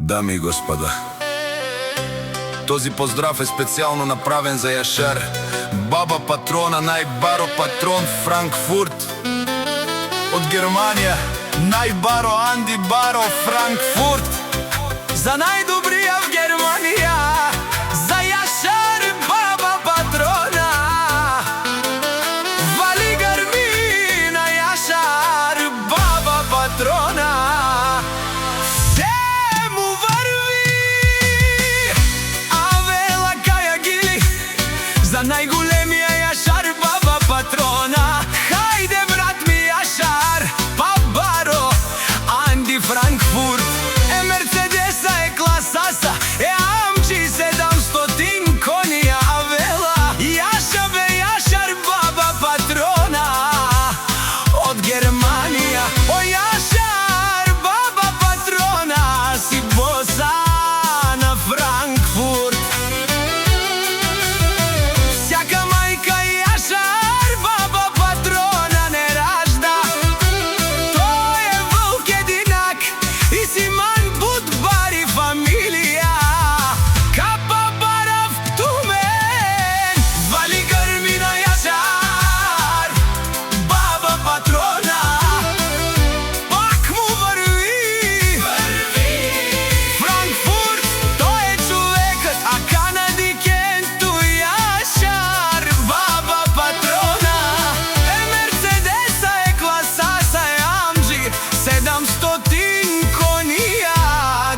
Дами и господа, този поздрав е специално направен за Јашар, баба патрона, најбаро патрон Франкфурт. Од Германија, најбаро Анди Баро Франкфурт. За најдобрија в Германија, за Јашар, баба патрона. Вали гармина, Јашар, баба патрона. За најголемија Јашар, баба патрона. Хајде брат ми Јашар, па баро Анди Франкфурт. Е Мерцедеса, е класаса, е амчи 700 конија авела. Јаша бе Јашар, баба патрона. Од Германија, о Јашар, баба патрона. Си боса на Франкфурт.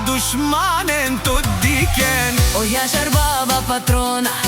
Dușmanen tot diken. O Јашар, баба патрона.